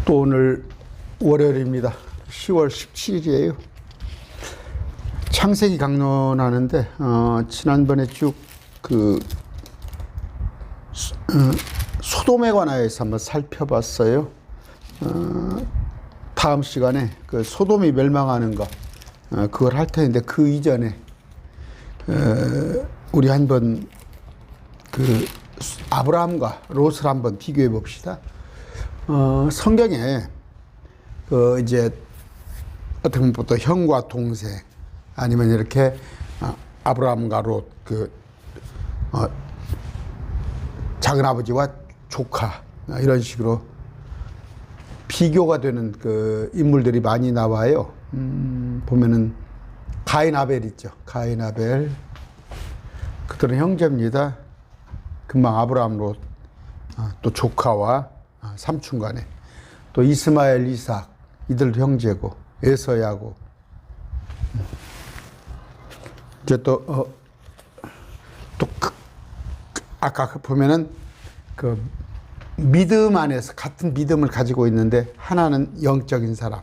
또 오늘 월요일입니다. 10월 17일이에요. 창세기 강론하는데 지난번에 쭉 소돔에 관하여서 한번 살펴봤어요. 다음 시간에 그 소돔이 멸망하는 거 그걸 할 텐데 그 이전에 우리 한번 그 아브라함과 롯을 한번 비교해 봅시다. 성경에 이제 어떻게 보면 또 형과 동생 아니면 이렇게 아브라함과 롯 작은 아버지와 조카 이런 식으로 비교가 되는 그 인물들이 많이 나와요. 보면은 가인 아벨 있죠. 가인 아벨 그들은 형제입니다. 금방 아브라함 롯 또 조카와 삼촌 간에 또 이스마엘 이삭 이들도 형제고 에서야고 이제 아까 보면은 그 믿음 안에서 같은 믿음을 가지고 있는데 하나는 영적인 사람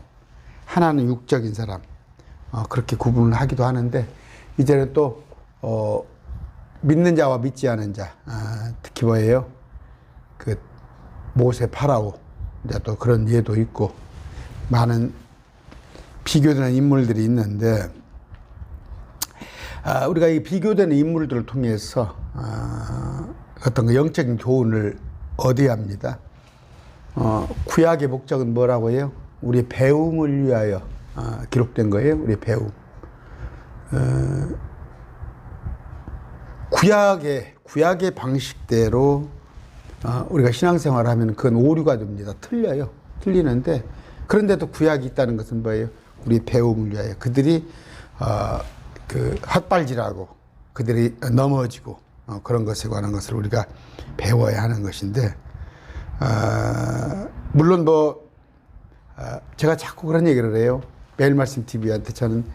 하나는 육적인 사람 그렇게 구분을 하기도 하는데 이제는 또 믿는 자와 믿지 않은 자 특히 뭐예요? 그 모세 파라오 이제 또 그런 예도 있고 많은 비교되는 인물들이 있는데 우리가 이 비교되는 인물들을 통해서 어떤 그 영적인 교훈을 얻어야 합니다. 구약의 목적은 뭐라고 해요? 우리 배움을 위하여 기록된 거예요. 우리 배움. 구약의 방식대로 우리가 신앙생활을 하면 그건 오류가 됩니다. 틀려요. 틀리는데 그런데도 구약이 있다는 것은 뭐예요? 우리 배움을 위하여 그들이 그 헛발질하고 그들이 넘어지고 그런 것에 관한 것을 우리가 배워야 하는 것인데 물론 제가 자꾸 그런 얘기를 해요. 매일 말씀 TV한테 저는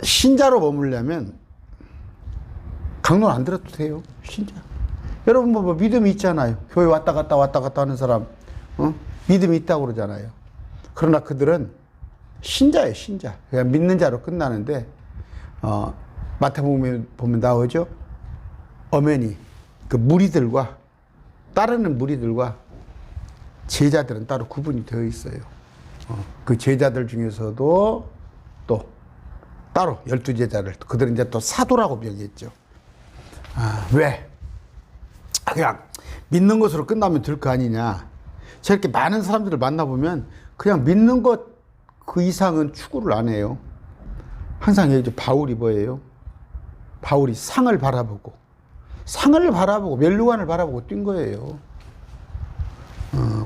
신자로 머물려면 강론 안 들어도 돼요. 신자. 여러분 뭐 믿음이 있잖아요. 교회 왔다 갔다 하는 사람 믿음이 있다고 그러잖아요. 그러나 그들은 신자예요. 신자. 그냥 믿는 자로 끝나는데 마태복음에 보면 나오죠. 어머니 그 무리들과 따르는 무리들과 제자들은 따로 구분이 되어 있어요. 그 제자들 중에서도 또 따로 12제자를 그들은 이제 또 사도라고 명했죠. 왜? 그냥 믿는 것으로 끝나면 될 거 아니냐. 저렇게 많은 사람들을 만나보면 그냥 믿는 것 그 이상은 추구를 안 해요. 항상 얘기죠. 바울이 뭐예요? 바울이 상을 바라보고 멸류관을 바라보고 뛴 거예요.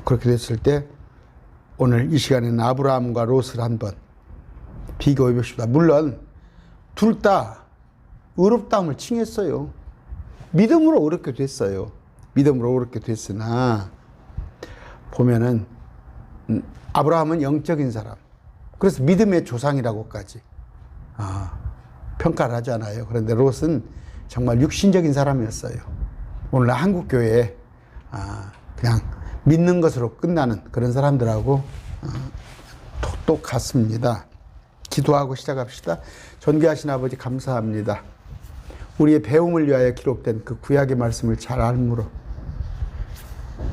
그렇게 됐을 때 오늘 이 시간에는 아브라함과 롯을 한번 비교해 봅시다. 물론 둘 다 의롭다함을 칭했어요. 믿음으로 그렇게 됐어요. 믿음으로 그렇게 됐으나 보면은 아브라함은 영적인 사람 그래서 믿음의 조상이라고까지 평가를 하잖아요. 그런데 롯은 정말 육신적인 사람이었어요. 오늘 한국 교회에 그냥 믿는 것으로 끝나는 그런 사람들하고 똑같습니다. 기도하고 시작합시다. 존귀하신 아버지 감사합니다. 우리의 배움을 위하여 기록된 그 구약의 말씀을 잘 알므로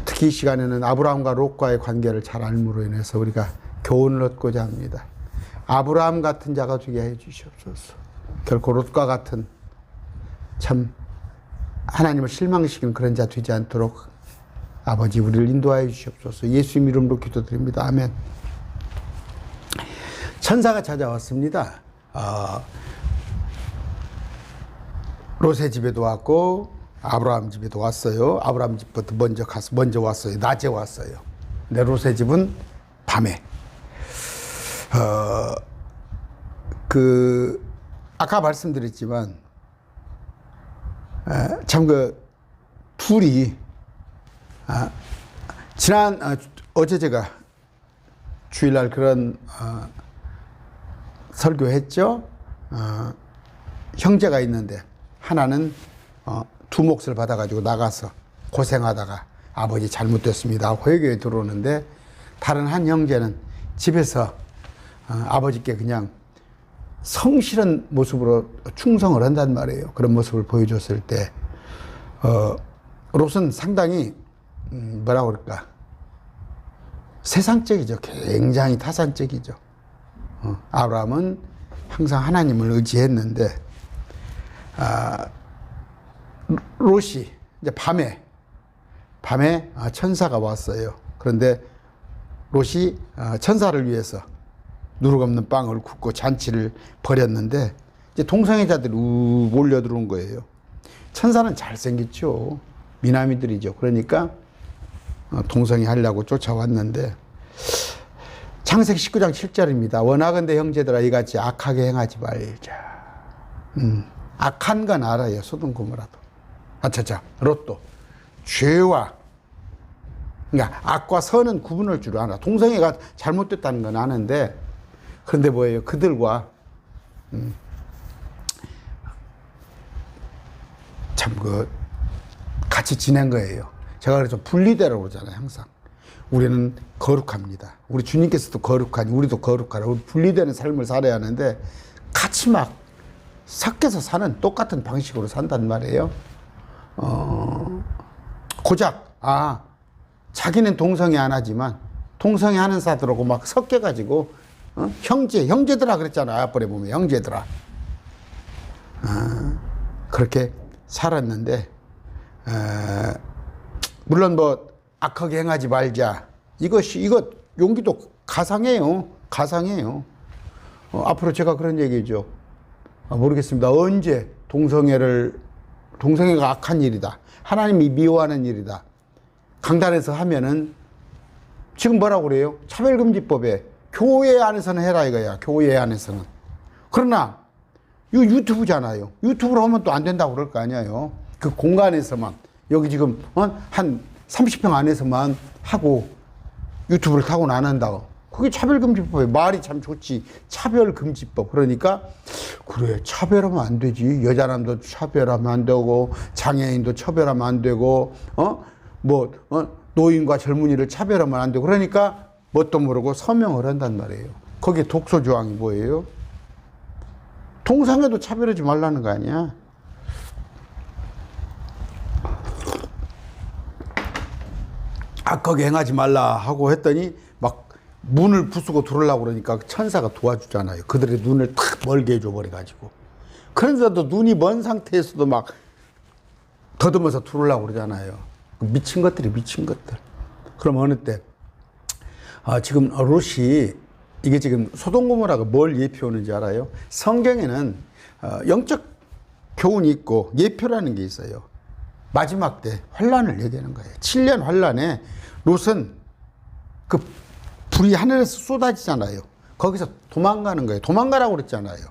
특히 이 시간에는 아브라함과 롯과의 관계를 잘 알므로 인해서 우리가 교훈을 얻고자 합니다. 아브라함 같은 자가 되게 해 주시옵소서. 결코 롯과 같은 참 하나님을 실망시키는 그런 자 되지 않도록 아버지 우리를 인도하여 주시옵소서. 예수님 이름으로 기도드립니다. 아멘. 천사가 찾아왔습니다. 롯의 집에도 왔고 아브라함 집에도 왔어요. 아브라함 집부터 먼저 왔어요. 낮에 왔어요. 근데 롯의 집은 밤에. 아까 말씀드렸지만 참 둘이 어제 제가 주일날 그런 설교했죠. 형제가 있는데 하나는 두 몫을 받아가지고 나가서 고생하다가 아버지 잘못됐습니다 하고 회개에 들어오는데 다른 한 형제는 집에서 아버지께 그냥 성실한 모습으로 충성을 한단 말이에요. 그런 모습을 보여줬을 때 롯은 상당히 뭐라고 그럴까, 세상적이죠. 굉장히 타산적이죠. 아브라함은 항상 하나님을 의지했는데 롯이 이제 밤에 천사가 왔어요. 그런데 롯이 천사를 위해서 누룩 없는 빵을 굽고 잔치를 벌였는데 이제 동성애자들이 몰려 들어온 거예요. 천사는 잘생겼죠. 미남이들이죠. 그러니까 동성애 하려고 쫓아왔는데 창세기 19장 7절입니다. 원하건대 형제들아 이같이 악하게 행하지 말자. 악한 건 알아요. 소돔 고모라도. 롯도 죄와, 그러니까 악과 선은 구분할 줄 알아. 동성애가 잘못됐다는 건 아는데, 그런데 뭐예요? 그들과 참 같이 지낸 거예요. 제가 그래서 분리되라고 그러잖아요. 항상 우리는 거룩합니다. 우리 주님께서도 거룩하니 우리도 거룩하라. 우리 분리되는 삶을 살아야 하는데 같이 막 섞여서 사는 똑같은 방식으로 산단 말이에요. 고작 자기는 동성애 안 하지만 동성애 하는 사람들하고 막 섞여가지고 형제들아 그랬잖아. 앞번에 보면 형제들아. 그렇게 살았는데 물론 뭐 악하게 행하지 말자. 이거 용기도 가상해요. 앞으로 제가 그런 얘기죠. 모르겠습니다. 언제 동성애가 악한 일이다. 하나님이 미워하는 일이다. 강단에서 하면은 지금 뭐라고 그래요? 차별금지법에 교회 안에서는 해라 이거야. 교회 안에서는. 그러나 이거 유튜브잖아요. 유튜브로 하면 또 안 된다고 그럴 거 아니에요. 그 공간에서만 여기 지금 한 30평 안에서만 하고 유튜브를 타고는 안 한다고. 그게 차별금지법에 말이 참 좋지. 차별금지법. 그러니까 그래 차별하면 안 되지. 여자남도 차별하면 안 되고 장애인도 차별하면 안 되고 노인과 젊은이를 차별하면 안 되고 그러니까 뭣도 모르고 서명을 한단 말이에요. 거기에 독소조항이 뭐예요? 동성애도 차별하지 말라는 거 아니야. 악하게 행하지 말라 하고 했더니 막 문을 부수고 들어오려고 그러니까 천사가 도와주잖아요. 그들의 눈을 탁 멀게 해줘 버려가지고. 그런데도 눈이 먼 상태에서도 막 더듬어서 들어오려고 그러잖아요. 미친 것들. 그럼 어느 때 지금 롯이 이게 지금 소돔 고모라가 뭘 예표하는지 알아요? 성경에는 영적 교훈이 있고 예표라는 게 있어요. 마지막 때 환란을 얘기하는 거예요. 7년 환란에 롯은 그 불이 하늘에서 쏟아지잖아요. 거기서 도망가는 거예요. 도망가라고 그랬잖아요.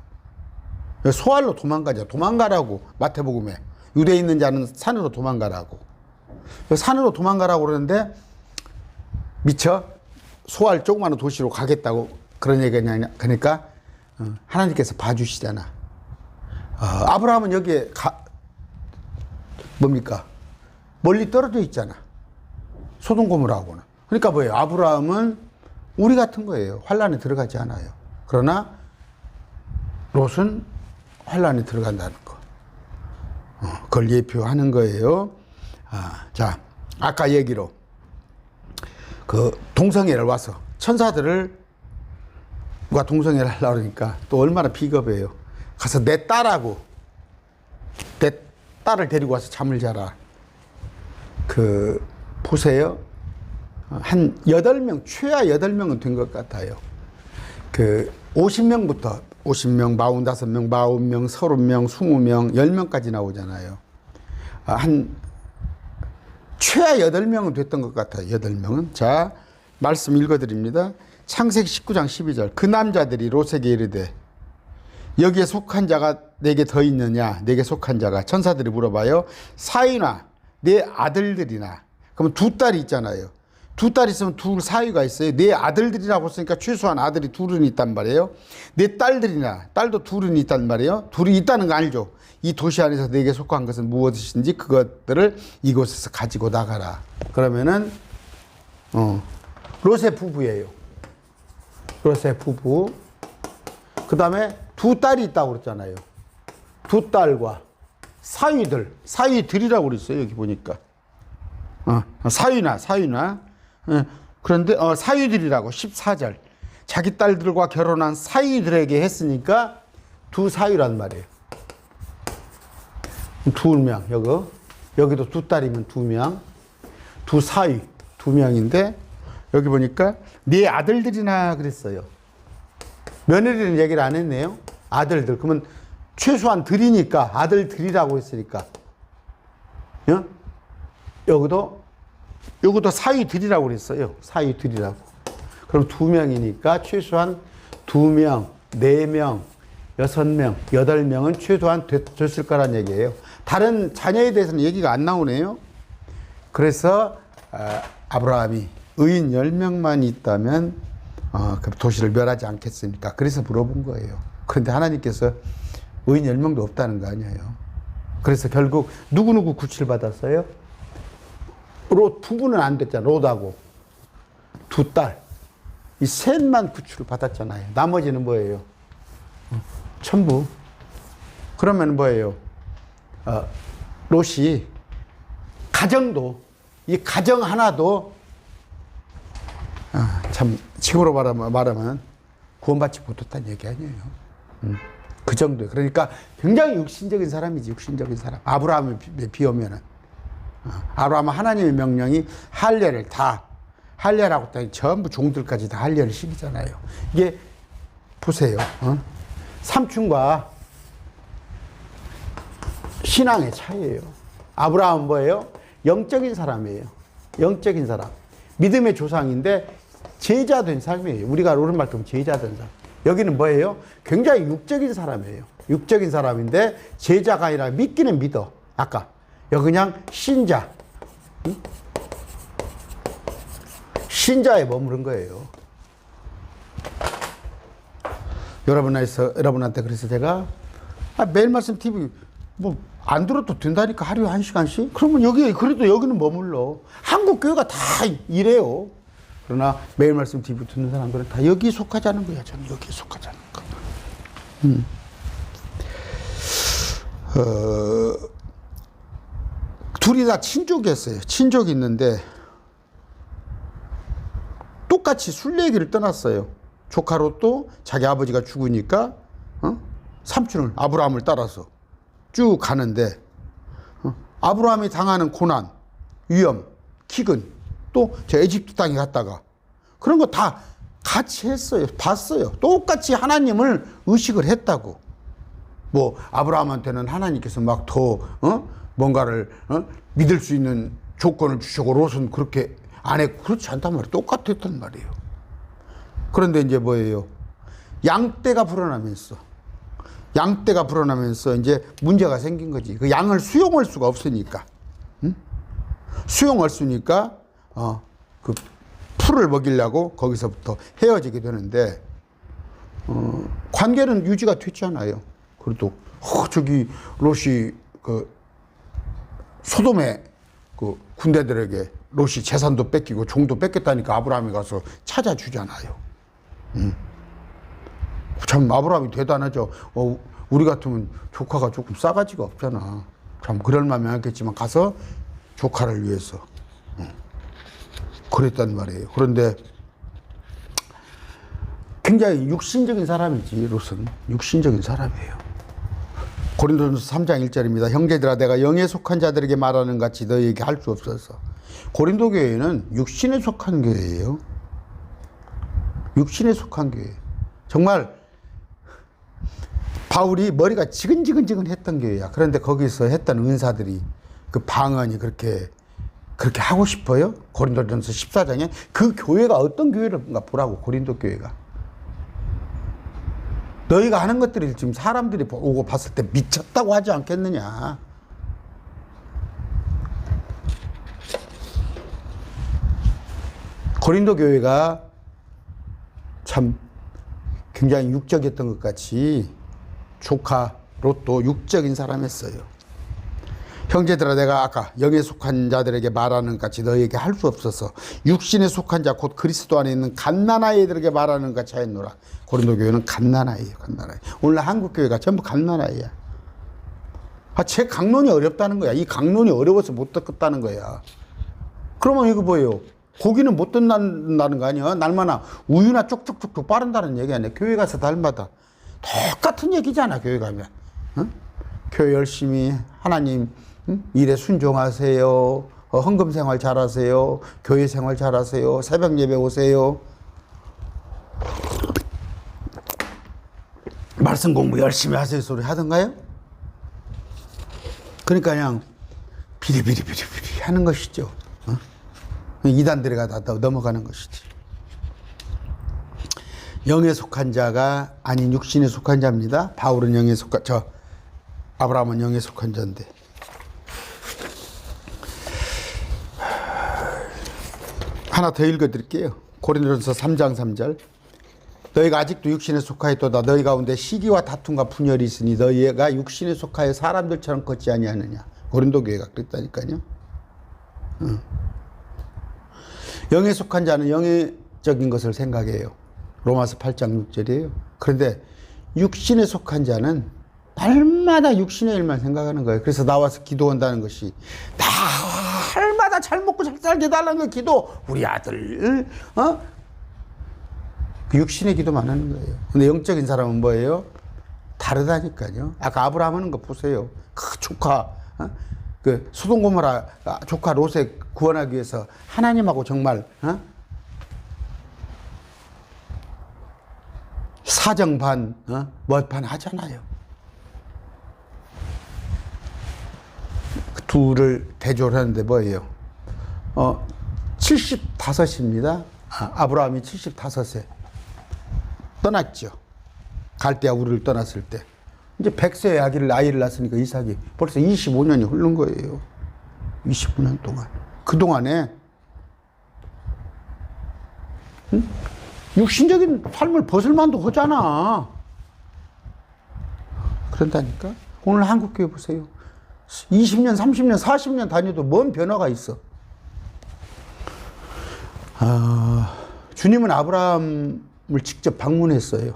소알로 도망가자. 도망가라고 마태복음에. 유대에 있는 자는 산으로 도망가라고. 산으로 도망가라고 그러는데 미처 소알 조그마한 도시로 가겠다고 그런 얘기냐. 그러니까 하나님께서 봐주시잖아. 아브라함은 여기에 뭡니까? 멀리 떨어져 있잖아. 소돔 고모라하고는. 그러니까 뭐예요? 아브라함은 우리 같은 거예요. 환란에 들어가지 않아요. 그러나 롯은 환란에 들어간다는 거. 그걸 예표하는 거예요. 자, 아까 얘기로 그 동성애를 와서 천사들과 동성애를 하려고 그러니까 또 얼마나 비겁해요. 가서 내 딸을 데리고 와서 잠을 자라. 보세요. 한 8명, 최하 8명은 된 것 같아요. 50명부터 50명, 45명, 40명, 30명, 20명, 10명까지 나오잖아요. 최하 8명은 됐던 것 같아요. 8명은. 자, 말씀 읽어드립니다. 창세기 19장 12절. 그 남자들이 롯에게 이르되 여기에 속한 자가 내게 더 있느냐? 내게 속한 자가. 천사들이 물어봐요. 사위나 내 아들들이나. 그러면 두 딸이 있잖아요. 두 딸 있으면 둘 사위가 있어요. 내 아들들이라고 했으니까 최소한 아들이 둘은 있단 말이에요. 내 딸들이나 딸도 둘은 있단 말이에요. 둘이 있다는 거 알죠? 이 도시 안에서 내게 속한 것은 무엇이든지 그것들을 이곳에서 가지고 나가라. 그러면은 롯의 부부예요. 롯의 부부. 그 다음에 두 딸이 있다고 그랬잖아요. 두 딸과 사위들이라고 그랬어요. 여기 보니까. 사위나. 그런데, 사위들이라고 14절. 자기 딸들과 결혼한 사위들에게 했으니까 두 사위란 말이에요. 두 명, 여기도 두 딸이면 두 명. 두 사위, 두 명인데, 여기 보니까 네 아들들이나 그랬어요. 며느리는 얘기를 안 했네요. 아들들. 그러면 최소한 들이니까 아들들이라고 했으니까. 여기도 사위들이라고 그랬어요. 사위들이라고. 그럼 두 명이니까 최소한 두 명, 네 명, 6명, 8명은 최소한 됐을 거란 얘기예요. 다른 자녀에 대해서는 얘기가 안 나오네요. 그래서 아브라함이 의인 10명만 있다면 그 도시를 멸하지 않겠습니까? 그래서 물어본 거예요. 그런데 하나님께서 의인 10명도 없다는 거 아니에요. 그래서 결국 누구누구 구출 받았어요? 롯 부부는 안 됐잖아. 롯하고 두 딸. 이 셋만 구출을 받았잖아요. 나머지는 뭐예요? 전부. 그러면 뭐예요? 롯이 이 가정 하나도 참 지금으로 말하면 구원받지 못했다는 얘기 아니에요. 그 정도예요. 그러니까 굉장히 육신적인 사람이지. 육신적인 사람. 아브라함에 비하면은 아브라함은 하나님의 명령이 할례라고 했더니 전부 종들까지 다 할례를 시키잖아요. 이게 보세요. 삼촌과 신앙의 차이예요. 아브라함은 뭐예요? 영적인 사람이에요. 영적인 사람. 믿음의 조상인데 제자 된 사람이에요. 우리가 오른말 하면 제자 된 사람. 여기는 뭐예요? 굉장히 육적인 사람이에요. 육적인 사람인데 제자가 아니라 믿기는 믿어. 아까 여기 그냥 신자. 신자에 머무른 거예요. 여러분한테 그래서 제가 매일 말씀 TV 안 들어도 된다니까 하루에 1시간씩? 그러면 그래도 여기는 머물러. 한국 교회가 다 이래요. 그러나 매일 말씀 TV 듣는 사람들은 다 여기에 속하지 않은 거야. 저는 여기에 속하지 않은 거. 둘이 다 친족이었어요. 친족이 있는데 똑같이 순례길을 떠났어요. 조카 롯도 자기 아버지가 죽으니까 삼촌을 아브라함을 따라서 쭉 가는데 아브라함이 당하는 고난, 위험, 기근, 또 저 에집트 땅에 갔다가 그런 거 다 같이 했어요. 봤어요. 똑같이 하나님을 의식을 했다고. 뭐 아브라함한테는 하나님께서 막 더 뭔가를 믿을 수 있는 조건을 주시고 롯은 그렇게 안 했고 그렇지 않단 말이에요. 똑같았단 말이에요. 그런데 이제 뭐예요? 양떼가 불어나면서 이제 문제가 생긴 거지. 그 양을 수용할 수가 없으니까. 수용할 수니까 그 풀을 먹이려고 거기서부터 헤어지게 되는데 관계는 유지가 되지 않아요. 그래도 저기 롯이 그 소돔의 그 군대들에게 롯이 재산도 뺏기고 종도 뺏겼다니까 아브라함이 가서 찾아주잖아요. 참 아브라함이 대단하죠. 우리 같으면 조카가 조금 싸가지가 없잖아. 참 그럴 마음이 않겠지만 가서 조카를 위해서 그랬단 말이에요. 그런데 굉장히 육신적인 사람이지. 롯은 육신적인 사람이에요. 고린도전서 3장 1절입니다. 형제들아 내가 영에 속한 자들에게 말하는 같이 너희에게 할 수 없어서. 고린도 교회는 육신에 속한 교회예요. 육신에 속한 교회. 정말 바울이 머리가 지근지근 했던 교회야. 그런데 거기서 했던 은사들이 그 방언이 그렇게 하고 싶어요? 고린도전서 14장에 그 교회가 어떤 교회인가 보라고. 고린도 교회가 너희가 하는 것들이 지금 사람들이 오고 봤을 때 미쳤다고 하지 않겠느냐. 고린도 교회가 참 굉장히 육적이었던 것 같이 조카 롯도 육적인 사람이었어요. 형제들아 내가 아까 영에 속한 자들에게 말하는 것 같이 너희에게 할 수 없어서 육신에 속한 자 곧 그리스도 안에 있는 갓난아이들에게 말하는 것 같이 하였노라. 고린도 교회는 갓난아이예요. 갓난아이. 오늘 한국 교회가 전부 갓난아이야. 제 강론이 어렵다는 거야. 이 강론이 어려워서 못 듣겠다는 거야. 그러면 이거 뭐예요? 고기는 못 듣는다는 거 아니야? 날마다 우유나 쪽쪽쪽쪽 빠른다는 얘기 아니야? 교회 가서 날마다 똑같은 얘기잖아. 교회 가면. 응? 교회 열심히 하나님 일에 순종하세요. 헌금 생활 잘하세요. 교회 생활 잘하세요. 새벽 예배 오세요. 말씀 공부 열심히 하세요 소리 하던가요? 그러니까 그냥 비리비리비리비리 하는 것이죠. 이단들이 다 넘어가는 것이지. 영에 속한 자가 아닌 육신에 속한 자입니다. 바울은 영에 속한 아브라함은 영에 속한 자인데. 하나 더 읽어드릴게요. 고린도전서 3장 3절. 너희가 아직도 육신에 속하였도다. 너희 가운데 시기와 다툼과 분열이 있으니 너희가 육신에 속하여 사람들처럼 걷지 아니하느냐. 고린도 교회가 그랬다니까요. 영에 속한 자는 영적인 것을 생각해요. 로마서 8장 6절이에요. 그런데 육신에 속한 자는 날마다 육신의 일만 생각하는 거예요. 그래서 나와서 기도한다는 것이 날마다 잘 먹고 잘 살게 달라는 거 기도. 우리 아들 그 육신의 기도만 하는 거예요. 근데 영적인 사람은 뭐예요? 다르다니까요. 아까 아브라함 하는 거 보세요. 그 조카 그 소돔 고모라 조카 롯에 구원하기 위해서 하나님하고 정말 사정반 멋반 하잖아요. 그 둘을 대조를 하는데 뭐예요? 75입니다. 아브라함이 75세 떠났죠. 갈대아 우르를 떠났을 때 이제 100세에 아이를 낳았으니까 이삭이 벌써 25년이 흐른 거예요. 25년 동안. 그동안에 육신적인 삶을 벗을 만도 하잖아. 그런다니까. 오늘 한국교회 보세요. 20년, 30년, 40년 다녀도 뭔 변화가 있어. 주님은 아브라함을 직접 방문했어요.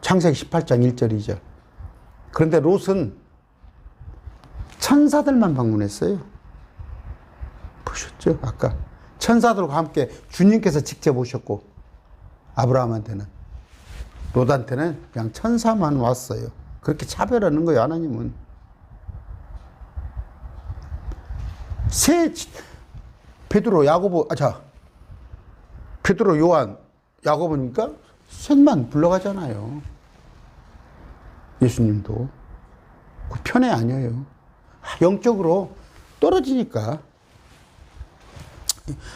창세기 18장 1절 2절. 그런데 롯은 천사들만 방문했어요. 보셨죠? 아까 천사들과 함께 주님께서 직접 오셨고 아브라함한테는, 롯한테는 그냥 천사만 왔어요. 그렇게 차별하는 거예요, 하나님은. 베드로, 야고보, 베드로, 요한, 야고보니까 셋만 불러가잖아요. 예수님도. 그 편애 아니에요. 영적으로 떨어지니까.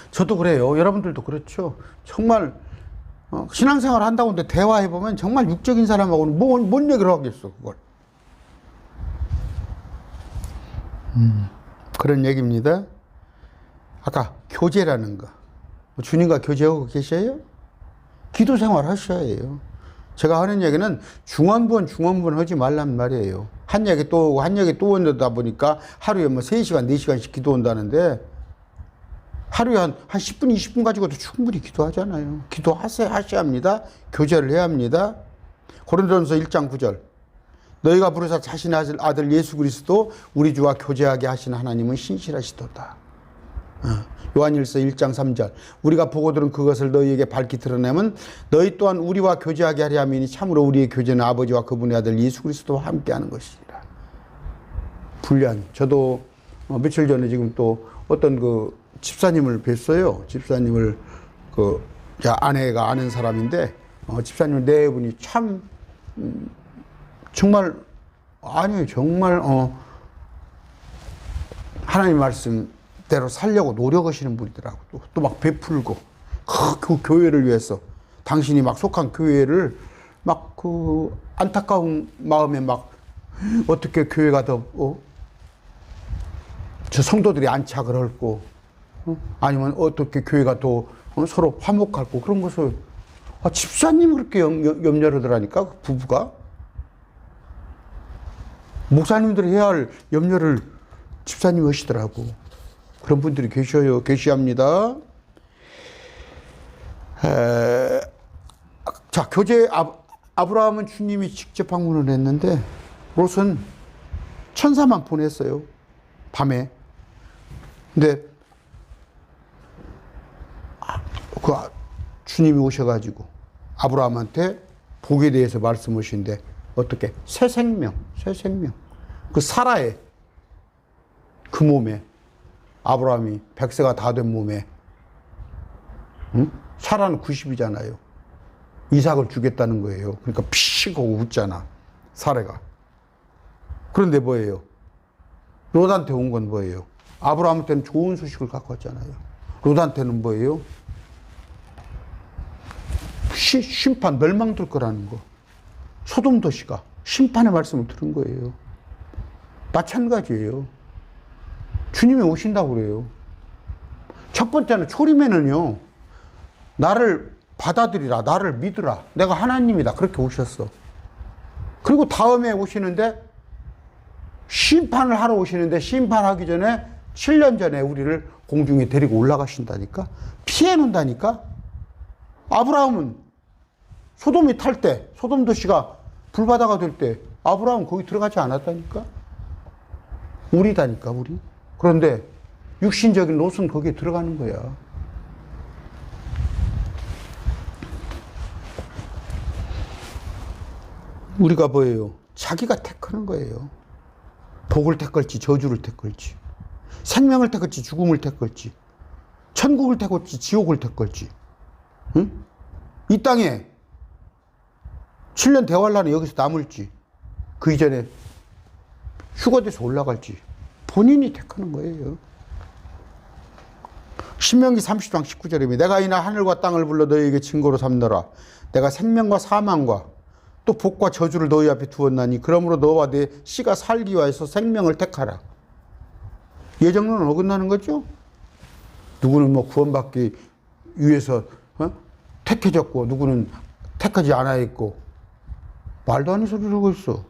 저도 그래요. 여러분들도 그렇죠. 정말 신앙생활 한다고 하는데 대화해보면 정말 육적인 사람하고는 뭔 얘기를 하겠어, 그걸. 그런 얘기입니다. 아까 교제라는 거. 주님과 교제하고 계셔요? 기도 생활 하셔야 해요. 제가 하는 얘기는 중원부원 하지 말란 말이에요. 한 얘기 또 오고 한 얘기 또 온다 보니까 하루에 3시간, 4시간씩 기도한다는데 하루에 한 10분, 20분 가지고도 충분히 기도하잖아요. 기도하셔야 합니다. 교제를 해야 합니다. 고린도전서 1장 9절. 너희가 부르사 자신의 아들 예수 그리스도 우리 주와 교제하게 하신 하나님은 신실하시도다. 요한일서 1장 3절. 우리가 보고 들은 그것을 너희에게 밝히 드러내면 너희 또한 우리와 교제하게 하려 함이니 참으로 우리의 교제는 아버지와 그분의 아들 예수 그리스도와 함께하는 것이라. 불리한. 저도 며칠 전에 지금 또 어떤 그 집사님을 뵀어요. 집사님을 제 아내가 아는 사람인데 집사님 네 분이 참 정말 아니에요. 정말 하나님 말씀대로 살려고 노력하시는 분이더라고. 또 막 베풀고 그 교회를 위해서 당신이 막 속한 교회를 막 그 안타까운 마음에 막 어떻게 교회가 더 저 성도들이 안착을 할고 아니면 어떻게 교회가 또 서로 화목할고 그런 것을 집사님이 그렇게 염려를 하더라니까, 부부가. 목사님들이 해야 할 염려를 집사님이 하시더라고. 그런 분들이 계셔요. 계시합니다. 자, 아브라함은 주님이 직접 방문을 했는데 롯은 천사만 보냈어요. 밤에. 근데 그 주님이 오셔가지고 아브라함한테 복에 대해서 말씀하신데 어떻게? 새 생명. 그 사라의 그 몸에, 아브라함이 100세가 다 된 몸에, 응? 사라는 90이잖아요. 이삭을 주겠다는 거예요. 그러니까 피식 하고 웃잖아, 사라가. 그런데 뭐예요? 롯한테 온 건 뭐예요? 아브라함한테는 좋은 소식을 갖고 왔잖아요. 롯한테는 뭐예요? 심판, 멸망될 거라는 거. 소돔 도시가 심판의 말씀을 들은 거예요. 마찬가지예요. 주님이 오신다고 그래요. 첫 번째는 초림에는요, 나를 받아들이라, 나를 믿으라, 내가 하나님이다, 그렇게 오셨어. 그리고 다음에 오시는데, 심판을 하러 오시는데, 심판하기 전에 7년 전에 우리를 공중에 데리고 올라가신다니까? 피해 놓는다니까? 아브라함은 소돔이 탈 때, 소돔 도시가 불바다가 될 때 아브라함은 거기 들어가지 않았다니까? 우리다니까, 우리. 그런데 육신적인 롯은 거기에 들어가는 거야. 우리가 뭐예요? 자기가 택하는 거예요. 복을 택할지 저주를 택할지, 생명을 택할지 죽음을 택할지, 천국을 택할지 지옥을 택할지. 응? 이 땅에 7년 대환란에 여기서 남을지, 그 이전에 휴거돼서 올라갈지 본인이 택하는 거예요. 신명기 30장 19절입니다. 내가 이날 하늘과 땅을 불러 너희에게 증거로 삼노라. 내가 생명과 사망과 또 복과 저주를 너희 앞에 두었나니 그러므로 너와 내 씨가 살기 위하여서 생명을 택하라. 예정론은 어긋나는 거죠. 누구는 뭐 구원받기 위해서 택해졌고 누구는 택하지 않아 있고, 말도 안 되는 소리를 하고 있어.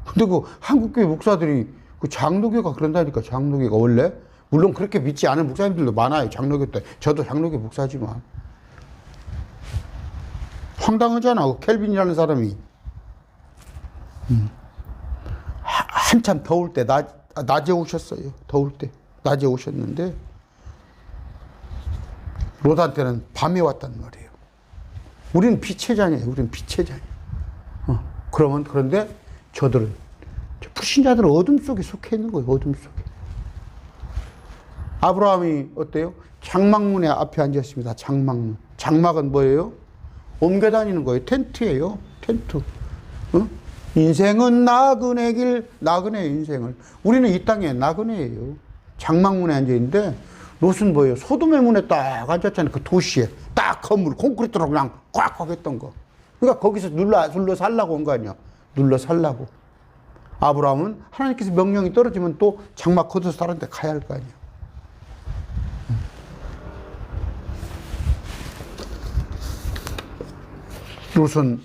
근데 그 한국교회 목사들이, 그 장로교가 그런다니까. 장로교가 원래, 물론 그렇게 믿지 않은 목사님들도 많아요, 장로교 때. 저도 장로교 목사지만 황당하잖아. 그 켈빈이라는 사람이 한참 더울 때 낮에 오셨어요. 더울 때 낮에 오셨는데 롯한테는 밤에 왔단 말이에요. 우리는 빛의 자녀예요. 우리는 빛의 자녀. 그런데 저들은, 불신자들은 어둠 속에 속해 있는 거예요. 어둠 속에. 아브라함이 어때요? 장막문에 앞에 앉아 있습니다. 장막문. 장막은 뭐예요? 옮겨 다니는 거예요. 텐트예요. 텐트. 인생은 나그네 길, 나그네 인생을. 우리는 이 땅에 나그네예요. 장막문에 앉아 있는데 롯은 뭐예요? 소돔의 문에 딱 앉았잖아요. 그 도시에 딱 건물 콘크리트로 그냥 꽉꽉 했던 거. 그러니까 거기서 눌러 살라고 온 거 아니야. 눌러 살라고. 아브라함은 하나님께서 명령이 떨어지면 또 장막 걷어서 다른 데 가야 할 거 아니야. 롯은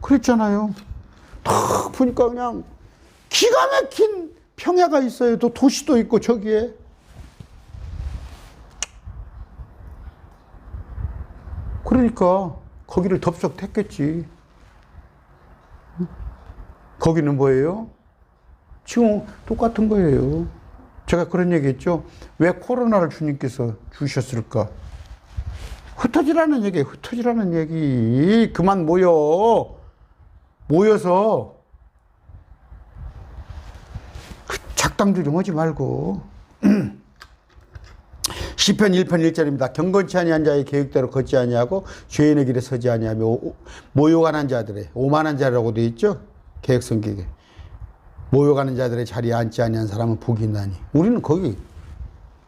그랬잖아요. 탁 보니까 그냥 기가 막힌 평야가 있어요. 또 도시도 있고 저기에. 그러니까 거기를 덥석 택했지. 거기는 뭐예요? 지금 똑같은 거예요. 제가 그런 얘기 했죠. 왜 코로나를 주님께서 주셨을까? 흩어지라는 얘기예요. 흩어지라는 얘기. 그만 모여서 작당 조종하지 말고. 시편 1편 1절입니다. 경건치 아니한 자의 계획대로 걷지 아니하고 죄인의 길에 서지 아니하며 모욕하는 자들의, 오만한 자라고 되어 있죠. 개혁 성경에. 모욕하는 자들의 자리에 앉지 아니한 사람은 복이 있나니. 우리는 거기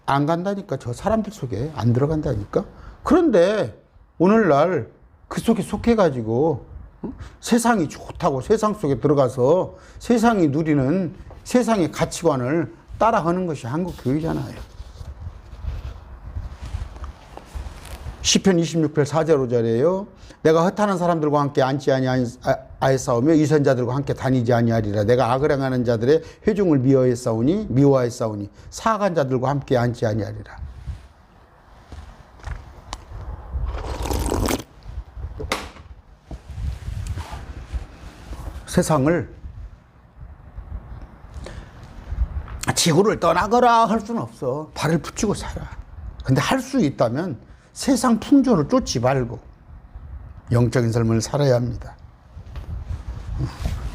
안 간다니까. 저 사람들 속에 안 들어간다니까. 그런데 오늘날 그 속에 속해가지고 세상이 좋다고 세상 속에 들어가서 세상이 누리는 세상의 가치관을 따라가는 것이 한국 교회잖아요. 시편 26편 4절 5절이에요. 내가 허탄한 사람들과 함께 앉지 아했사오며 이선자들과 함께 다니지 아니하리라. 내가 악을 행하는 자들의 회중을 미워하였사오니 사악한 자들과 함께 앉지 아니하리라. 세상을 지구를 떠나거라 할 수는 없어. 발을 붙이고 살아. 근데 할 수 있다면 세상 풍조를 쫓지 말고 영적인 삶을 살아야 합니다.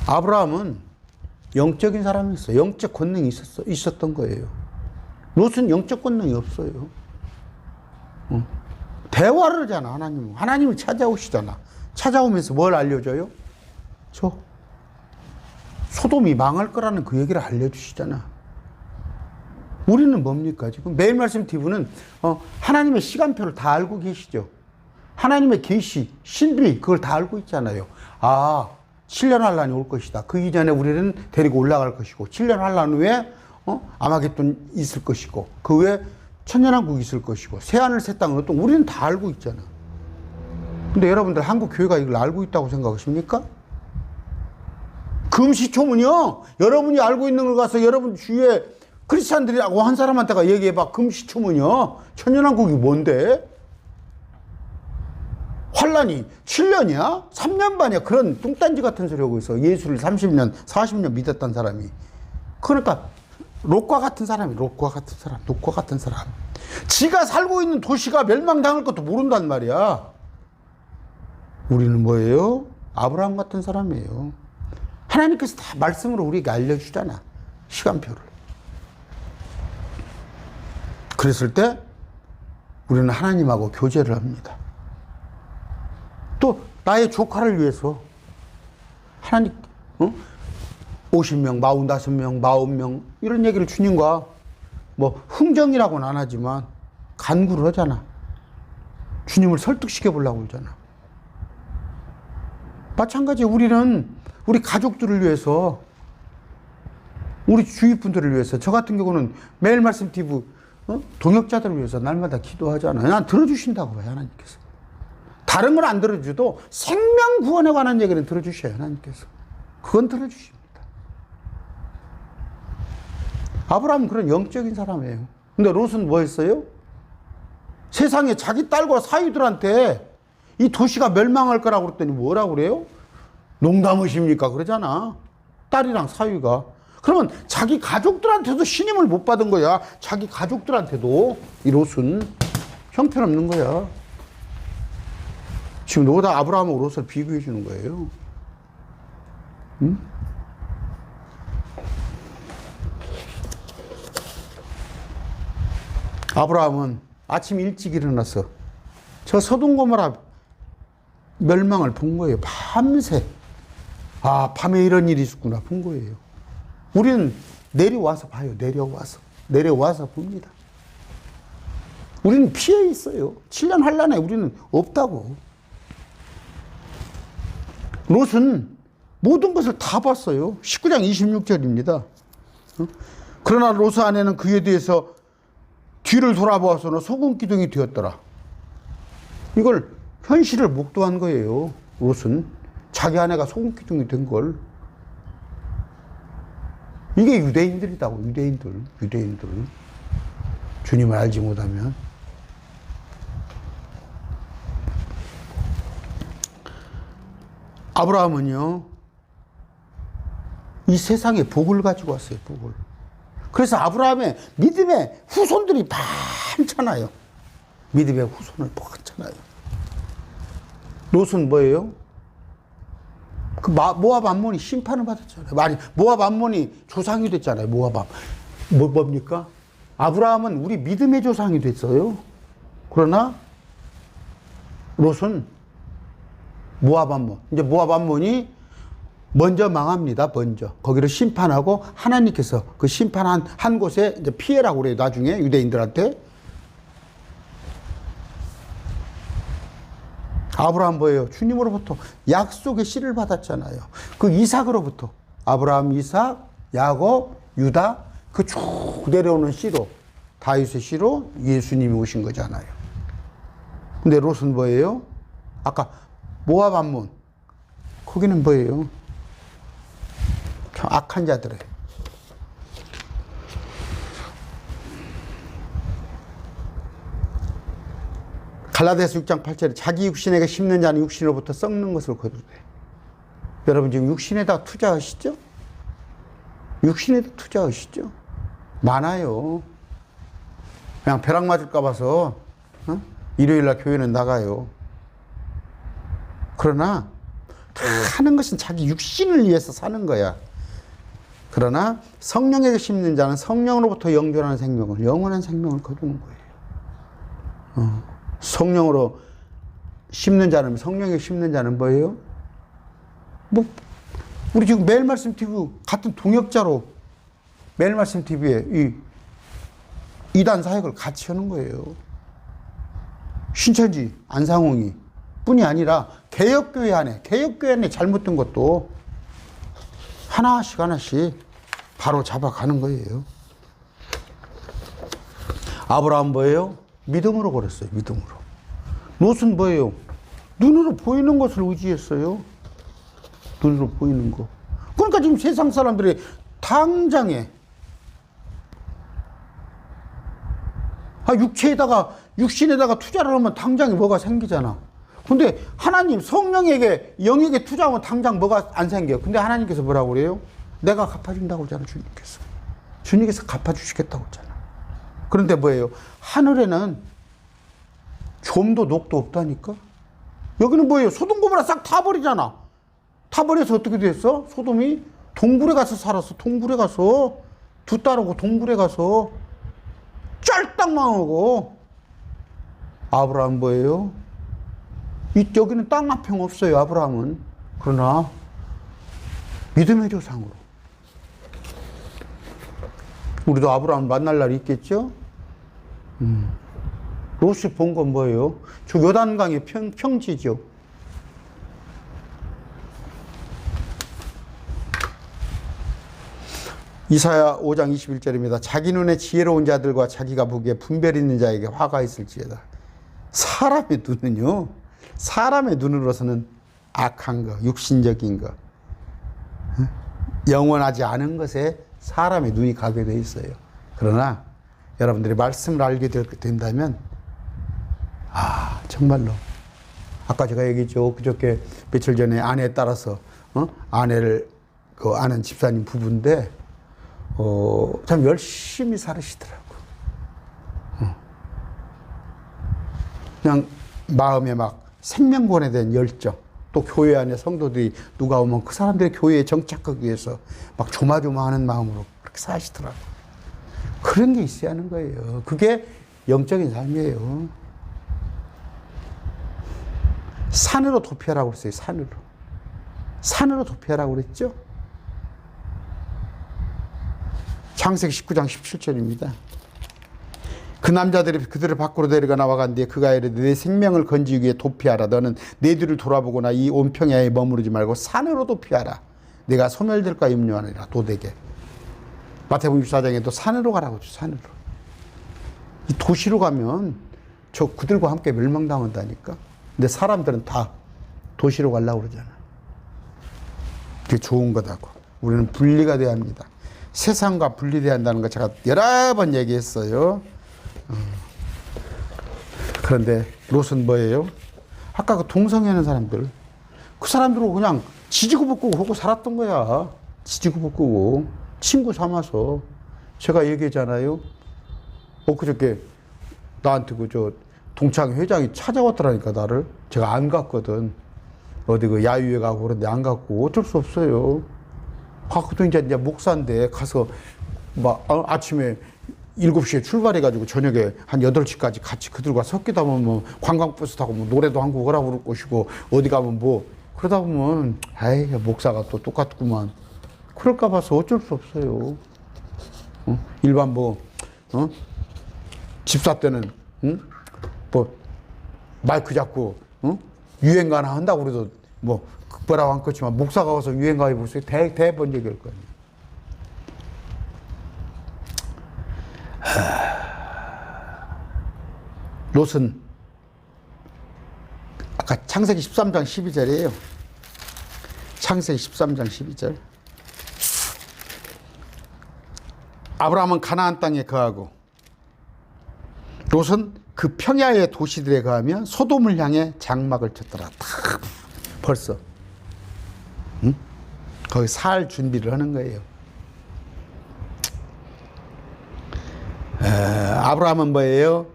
아브라함은 영적인 사람이었어요. 영적 권능이 있었던 거예요. 롯은 영적 권능이 없어요. 대화를 하잖아, 하나님은. 하나님을 찾아오시잖아. 찾아오면서 뭘 알려줘요? 소돔이 망할 거라는 그 얘기를 알려주시잖아. 우리는 뭡니까? 지금 매일 말씀 TV는 하나님의 시간표를 다 알고 계시죠. 하나님의 계시, 신비 그걸 다 알고 있잖아요. 7년 환란이 올 것이다. 그 이전에 우리는 데리고 올라갈 것이고 7년 환란 후에 아마겟돈 있을 것이고 그 후에 천년왕국이 있을 것이고 새하늘 새 땅은 어떤 우리는 다 알고 있잖아. 근데 여러분들 한국 교회가 이걸 알고 있다고 생각하십니까? 금시초문이요. 여러분이 알고 있는 걸 가서 여러분 주위에 크리스찬들이라고 한 사람한테가 얘기해봐. 금시초문이요. 천년왕국이 뭔데? 환란이 7년이야? 3년 반이야? 그런 뚱딴지 같은 소리 하고 있어. 예수를 30년, 40년 믿었던 사람이. 그러니까 롯과 같은 사람이 롯과 같은 사람. 지가 살고 있는 도시가 멸망당할 것도 모른단 말이야. 우리는 뭐예요? 아브라함 같은 사람이에요. 하나님께서 다 말씀으로 우리에게 알려주잖아. 시간표를. 그랬을 때 우리는 하나님하고 교제를 합니다. 또 나의 조카를 위해서 하나님 50명, 45명, 40명 이런 얘기를 주님과 뭐 흥정이라고는 안 하지만 간구를 하잖아. 주님을 설득시켜 보려고 그러잖아. 마찬가지 우리는 우리 가족들을 위해서 우리 주위 분들을 위해서 저 같은 경우는 매일 말씀 TV 동역자들을 위해서 날마다 기도하잖아요. 난 들어주신다고 봐요. 하나님께서. 다른 건 안 들어주도 생명 구원에 관한 얘기는 들어주셔요. 하나님께서. 그건 들어주십니다. 아브라함은 그런 영적인 사람이에요. 근데 롯은 뭐 했어요? 세상에 자기 딸과 사위들한테 이 도시가 멸망할 거라고 그랬더니 뭐라고 그래요? 농담하십니까? 그러잖아. 딸이랑 사위가. 그러면 자기 가족들한테도 신임을 못 받은 거야. 자기 가족들한테도 이 롯은 형편없는 거야. 지금 너보다 아브라함하고 롯을 비교해 주는 거예요. 응? 아브라함은 아침 일찍 일어나서 저 소돔 고모라 멸망을 본 거예요. 밤새. 밤에 이런 일이 있었구나 본 거예요. 우리는 내려와서 봐요. 내려와서 봅니다. 우리는 피해 있어요. 7년 환란에 우리는 없다고. 롯은 모든 것을 다 봤어요. 19장 26절입니다. 그러나 롯의 아내는 그에 대해서 뒤를 돌아보아서는 소금 기둥이 되었더라. 이걸 현실을 목도한 거예요. 롯은 자기 아내가 소금 기둥이 된 걸. 이게 유대인들이다고. 유대인들 주님을 알지 못하면. 아브라함은요 이 세상에 복을 가지고 왔어요. 복을. 그래서 아브라함의 믿음의 후손들이 많잖아요. 믿음의 후손을 많잖아요. 롯은 뭐예요? 그 모압 암몬이 심판을 받았잖아요. 모압 암몬이 조상이 됐잖아요. 모압. 뭡니까? 아브라함은 우리 믿음의 조상이 됐어요. 그러나 롯은 모압 암몬. 이제 모압 암몬이 먼저 망합니다. 먼저. 거기를 심판하고 하나님께서 그 심판한 한 곳에 이제 피해라고 그래요. 나중에 유대인들한테. 아브라함 뭐예요? 주님으로부터 약속의 씨를 받았잖아요. 그 이삭으로부터 아브라함, 이삭, 야곱, 유다 그 쭉 내려오는 씨로 다윗의 씨로 예수님이 오신 거잖아요. 근데 롯은 뭐예요? 아까 모압 암몬 거기는 뭐예요? 참 악한 자들이에요. 갈라디아서 6장 8절에 자기 육신에게 심는 자는 육신으로부터 썩는 것을 거두되. 여러분 지금 육신에다 투자하시죠? 육신에다 투자하시죠? 많아요. 그냥 벼락 맞을까 봐서 일요일날 교회는 나가요. 그러나 다 하는 것은 자기 육신을 위해서 사는 거야. 그러나 성령에게 심는 자는 성령으로부터 영존하는 생명을, 영원한 생명을 거두는 거예요. 성령으로 심는 자는, 성령에게 심는 자는 뭐예요? 뭐 우리 지금 매일 말씀 TV 같은 동역자로 매일 말씀 TV에 이 이단 사역을 같이 하는 거예요. 신천지, 안상홍이 뿐이 아니라 개혁교회 안에 잘못된 것도 하나씩 바로 잡아가는 거예요. 아브라함 뭐예요? 믿음으로 걸었어요. 믿음으로. 롯은 뭐예요? 눈으로 보이는 것을 의지했어요. 눈으로 보이는 거. 그러니까 지금 세상 사람들이 당장에 육신에다가 투자를 하면 당장에 뭐가 생기잖아. 근데 하나님, 성령에게, 영에게 투자하면 당장 뭐가 안 생겨요. 근데 하나님께서 뭐라고 그래요? 내가 갚아준다고 하잖아, 주님께서. 주님께서 갚아주시겠다고 했잖아. 그런데 뭐예요? 하늘에는 좀도 녹도 없다니까? 여기는 뭐예요? 소돔 고모라 싹 타버리잖아. 타버려서 어떻게 됐어? 소돔이 동굴에 가서 살았어. 동굴에 가서. 두 딸하고 동굴에 가서 쫄딱 망하고. 아브라함 뭐예요? 여기는 땅 한 평 없어요, 아브라함은. 그러나 믿음의 조상으로. 우리도 아브라함 만날 날이 있겠죠? 롯이 본 건 뭐예요? 저 요단강의 평지죠. 이사야 5장 21절입니다. 자기 눈에 지혜로운 자들과 자기가 보기에 분별 있는 자에게 화가 있을지어다. 사람의 눈은요, 사람의 눈으로서는 악한 거, 육신적인 거, 영원하지 않은 것에 사람의 눈이 가게 돼 있어요. 그러나 여러분들이 말씀을 알게 된다면, 정말로 아까 제가 얘기했죠. 그저께 며칠 전에 아내에 따라서 아내를 아는 집사님 부부인데 참 열심히 살으시더라고. 그냥 마음에 막 생명권에 대한 열정, 또 교회 안에 성도들이 누가 오면 그 사람들의 교회에 정착하기 위해서 막 조마조마하는 마음으로 그렇게 사시더라고. 그런 게 있어야 하는 거예요. 그게 영적인 삶이에요. 산으로 도피하라고 그랬어요. 산으로 도피하라고 그랬죠. 창세기 19장 17절입니다. 그 남자들이 그들을 밖으로 데려가 나와간 뒤에 그가 이르되 내 생명을 건지기 위해 도피하라. 너는 내 뒤를 돌아보거나 이 온 평야에 머무르지 말고 산으로 도피하라. 내가 소멸될까 염려하느라 도되게. 마태복음 24장에도 산으로 가라고 하죠. 산으로. 이 도시로 가면 저 그들과 함께 멸망당한다니까. 근데 사람들은 다 도시로 가려고 그러잖아. 그게 좋은 거다고. 우리는 분리가 돼야 합니다. 세상과 분리돼야 한다는 거 제가 여러 번 얘기했어요. 그런데 롯은 뭐예요? 아까 그 동성애하는 사람들, 그 사람들하고 그냥 지지고 볶고 하고 살았던 거야. 지지고 볶고 친구 삼아서. 제가 얘기했잖아요. 그저께 나한테 동창 회장이 찾아왔더라니까, 나를. 제가 안 갔거든. 어디 야유회 가고 그런데 안 갔고 어쩔 수 없어요. 그것도 이제 목사인데 가서 막 아침에 7시에 출발해가지고 저녁에 한 8시까지 같이 그들과 섞이다 보면 뭐 관광버스 타고 뭐 노래도 한 곡 하라고 그럴 것이고 어디 가면 뭐 그러다 보면 목사가 또 똑같구만. 그럴까 봐서 어쩔 수 없어요. 일반 집사 때는 마이크 잡고 유행가나 한다고 그래도 뭐라고 안 껐지만 목사가 와서 유행가 해보세요. 대번 얘기할 거 아니에요. 롯은 아까 창세기 13장 12절이에요. 창세기 13장 12절. 아브라함은 가나안 땅에 거하고 롯은 그 평야의 도시들에 거하며 소돔을 향해 장막을 쳤더라. 딱 벌써 응? 거기 살 준비를 하는 거예요. 아브라함은 뭐예요?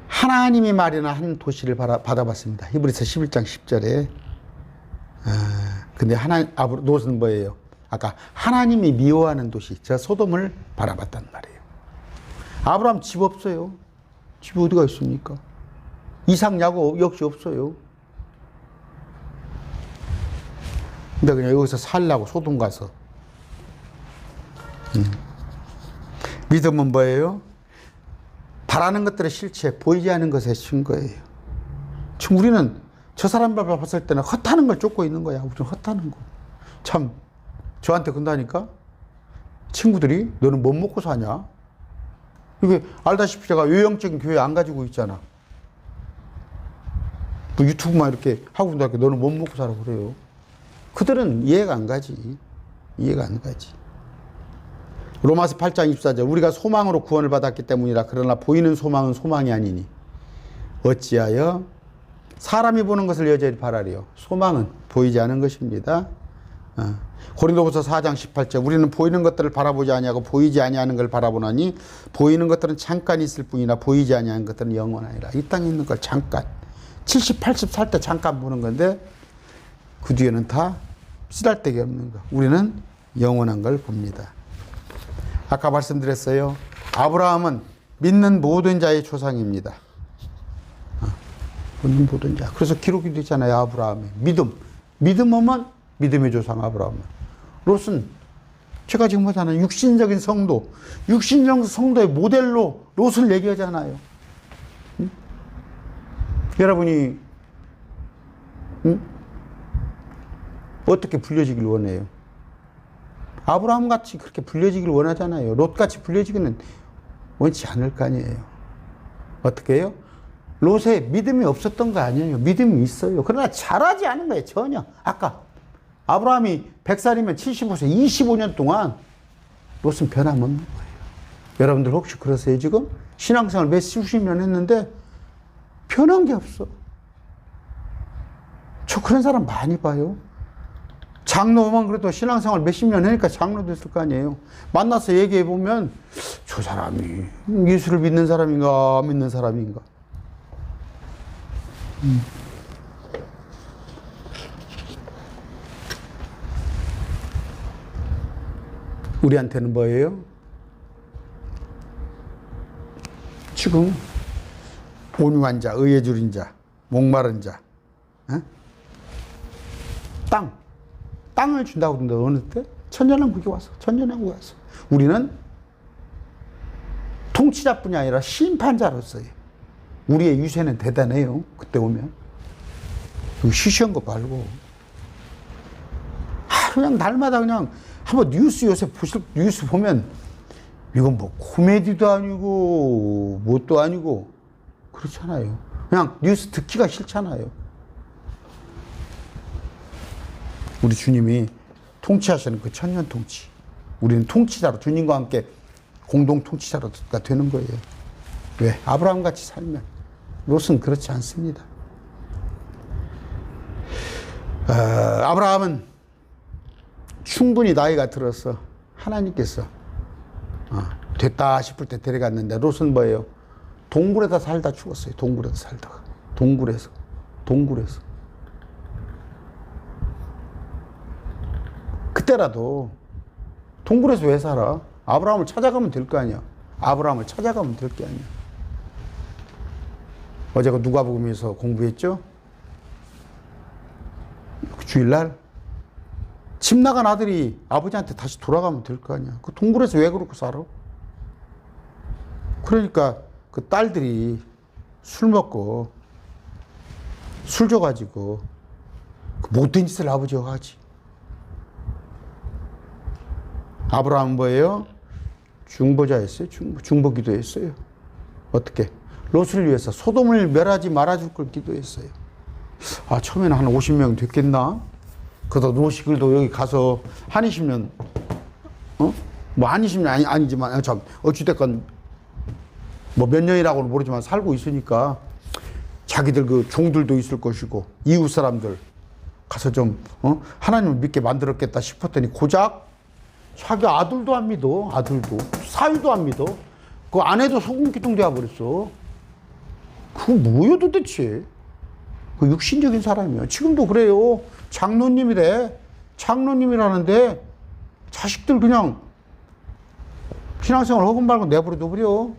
하나님이 마련한 도시를 받아봤습니다. 히브리서 11장 10절에. 근데 롯은 뭐예요? 아까 하나님이 미워하는 도시, 저 소돔을 바라봤단 말이에요. 아브라함 집 없어요. 집이 어디가 있습니까? 이삭, 야곱 역시 없어요. 근데 그냥 여기서 살라고 소돔 가서. 믿음은 뭐예요? 바라는 것들의 실체, 보이지 않는 것에 신 거예요. 지금 우리는 저 사람을 봤을 때는 헛하는 걸 쫓고 있는 거야. 우리는 헛하는 거. 참, 저한테 그런다니까? 친구들이 너는 못 먹고 사냐? 이게 알다시피 제가 요양적인 교회 안 가지고 있잖아. 뭐 유튜브만 이렇게 하고 있는데 너는 못 먹고 살아 그래요. 그들은 이해가 안 가지. 이해가 안 가지. 로마서 8장 24절 우리가 소망으로 구원을 받았기 때문이라. 그러나 보이는 소망은 소망이 아니니 어찌하여 사람이 보는 것을 여전히 바라리요. 소망은 보이지 않은 것입니다. 고린도후서 4장 18절 우리는 보이는 것들을 바라보지 아니하고 보이지 아니하는 걸 바라보나니 보이는 것들은 잠깐 있을 뿐이나 보이지 아니하는 것들은 영원하니라. 이 땅에 있는 걸 잠깐 70, 80 살 때 잠깐 보는 건데 그 뒤에는 다 쓰잘데기 없는 거. 우리는 영원한 걸 봅니다. 아까 말씀드렸어요. 아브라함은 믿는 모든 자의 조상입니다. 믿는 모든 자. 그래서 기록이 되잖아요. 아브라함의 믿음은 믿음의 조상 아브라함. 롯은 제가 지금 하잖아요. 육신적인 성도, 육신적 성도의 모델로 롯을 얘기하잖아요. 응? 여러분이 어떻게 불려지길 원해요? 아브라함 같이 그렇게 불려지길 원하잖아요. 롯 같이 불려지기는 원치 않을 거 아니에요. 어떻게 해요? 롯에 믿음이 없었던 거 아니에요. 믿음이 있어요. 그러나 잘하지 않은 거예요. 전혀. 아까 아브라함이 100살이면 75세 25년 동안 롯은 변함없는 거예요. 여러분들 혹시 그러세요? 지금 신앙생활 몇 수십 년 했는데 변한 게 없어. 저 그런 사람 많이 봐요. 장로만 그래도 신앙생활 몇십 년 하니까 장로 됐을 거 아니에요. 만나서 얘기해 보면 저 사람이 예수를 믿는 사람인가 안 믿는 사람인가. 우리한테는 뭐예요? 지금 온유한 자, 의에 줄인 자, 목마른 자, 땅을 준다고 그러는데 어느 때? 천년왕국이 와서, 천년왕국이 와서. 우리는 통치자뿐이 아니라 심판자로서의 우리의 유세는 대단해요. 그때 오면. 시시한 거 말고. 그냥 날마다 그냥 한번 뉴스 요새 뉴스 보면 이건 뭐 코미디도 아니고 뭣도 아니고 그렇잖아요. 그냥 뉴스 듣기가 싫잖아요. 우리 주님이 통치하시는 그 천년 통치. 우리는 통치자로 주님과 함께 공동 통치자가 되는 거예요. 왜? 아브라함 같이 살면. 롯은 그렇지 않습니다. 아브라함은 충분히 나이가 들어서 하나님께서 됐다 싶을 때 데려갔는데 롯은 뭐예요? 동굴에다 살다 죽었어요. 동굴에서 살다가. 동굴에서. 그때라도 동굴에서 왜 살아? 아브라함을 찾아가면 될 거 아니야. 아브라함을 찾아가면 될 게 아니야. 어제가 누가복음에서 공부했죠? 주일날 집 나간 아들이 아버지한테 다시 돌아가면 될 거 아니야. 그 동굴에서 왜 그렇게 살아? 그러니까 그 딸들이 술 먹고 술 줘가지고 그 못된 짓을 아버지가 하지. 아브라함은 뭐예요? 중보자였어요. 중보 기도했어요. 어떻게? 롯을 위해서 소돔을 멸하지 말아줄 걸 기도했어요. 처음에는 한 50명 됐겠나? 그래도 노시글도 여기 가서 한 20년, 뭐 한 20년 아니지만, 참, 어찌됐건 뭐 몇 년이라고는 모르지만 살고 있으니까 자기들 그 종들도 있을 것이고, 이웃 사람들 가서 좀, 하나님을 믿게 만들었겠다 싶었더니 고작 자기 아들도 안 믿어, 아들도. 사위도 안 믿어. 그 아내도 소금기둥 되어버렸어. 그거 뭐예요 도대체? 그 육신적인 사람이에요. 지금도 그래요. 장로님이래. 장로님이라는데 자식들 그냥 신앙생활 허금 말고 내버려 버려.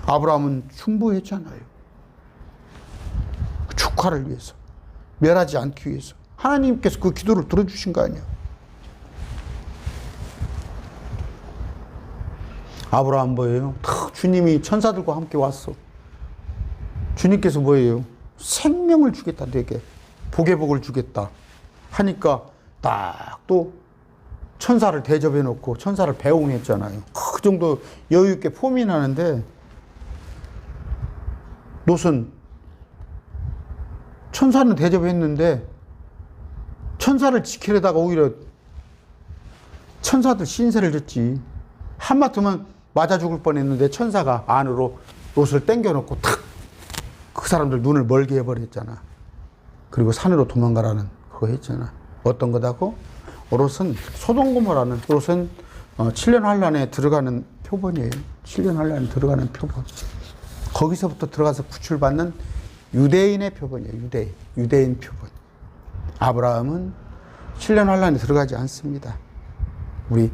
아브라함은 충부했잖아요. 조카를 위해서. 멸하지 않기 위해서. 하나님께서 그 기도를 들어주신 거 아니야. 아브라함 뭐예요? 주님이 천사들과 함께 왔어. 주님께서 뭐예요? 생명을 주겠다, 내게. 복의 복을 주겠다. 하니까 딱 또 천사를 대접해 놓고 천사를 배웅했잖아요. 그 정도 여유 있게 포민하는데 롯은 천사는 대접했는데 천사를 지키려다가 오히려 천사들 신세를 졌지. 한마디면 맞아 죽을 뻔했는데 천사가 안으로 롯을 땡겨놓고 탁 그 사람들 눈을 멀게 해버렸잖아. 그리고 산으로 도망가라는 그거 했잖아. 어떤 거다고? 롯은 소돔고모라는 롯은 7년 환란에 들어가는 표본이에요. 7년 환란에 들어가는 표본. 거기서부터 들어가서 구출받는 유대인의 표본이에요. 유대인 표본. 아브라함은 7년 환란에 들어가지 않습니다. 우리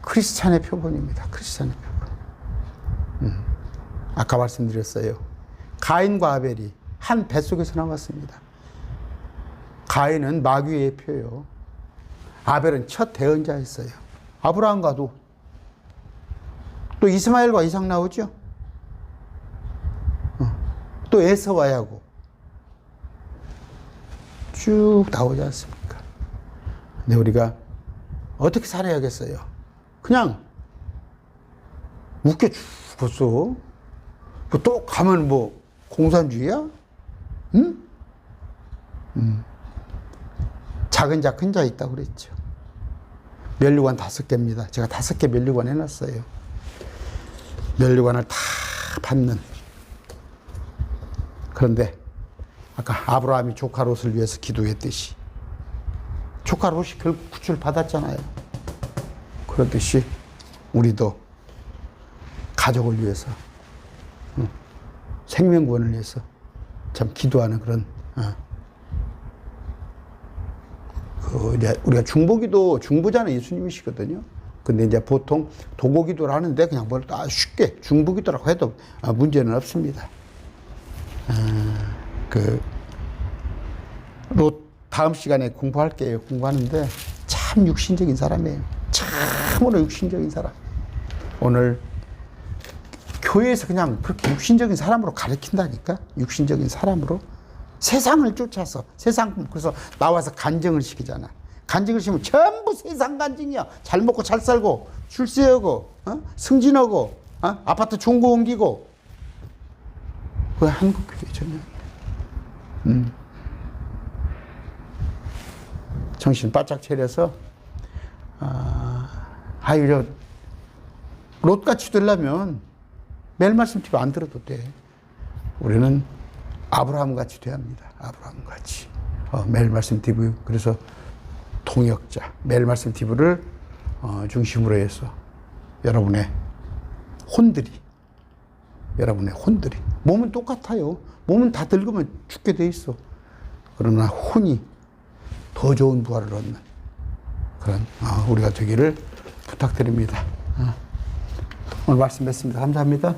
크리스찬의 표본입니다. 크리스찬의 표본. 아까 말씀드렸어요. 가인과 아벨이 한 뱃속에서 나왔습니다. 가인은 마귀의 표요. 아벨은 첫 대언자였어요. 아브라함과도 또 이스마엘과 이삭 나오죠. 또 에서와 야곱 쭉 나오지 않습니까? 근데 우리가 어떻게 살아야겠어요? 그냥 웃겨 죽었어. 또 가면 뭐 공산주의야? 응? 작은 자, 큰 자 있다고 그랬죠. 면류관 5개입니다. 제가 5개 면류관 해놨어요. 면류관을 다 받는. 그런데 아까 아브라함이 조카 롯을 위해서 기도했듯이 조카 롯이 결국 구출 받았잖아요. 그렇듯이 우리도 가족을 위해서 생명구원을 위해서 참 기도하는 그런 우리가 중보기도 중보자는 예수님이시거든요. 근데 이제 보통 도고기도를 하는데 그냥 뭘 다 쉽게 중보기도라고 해도 문제는 없습니다. 롯 다음 시간에 공부할게요. 공부하는데 참 육신적인 사람이에요. 참으로 육신적인 사람. 오늘 교회에서 그냥 그렇게 육신적인 사람으로 가르친다니까. 육신적인 사람으로. 세상을 쫓아서 세상 그래서 나와서 간증을 시키잖아. 간증을 시키면 전부 세상 간증이야. 잘 먹고 잘 살고 출세하고 승진하고 아파트 좋은 거 옮기고. 그게 한국교회 전형이야. 정신 바짝 차려서 롯같이 되려면 매일 말씀 TV 안 들어도 돼. 우리는 아브라함 같이 돼야 합니다. 아브라함 같이. 매일 말씀 TV. 그래서 통역자, 매일 말씀 TV를 중심으로 해서 여러분의 혼들이 몸은 똑같아요. 몸은 다 늙으면 죽게 돼 있어. 그러나 혼이 더 좋은 부활을 얻는 그런 우리가 되기를 부탁드립니다. 오늘 말씀 뵙습니다. 감사합니다.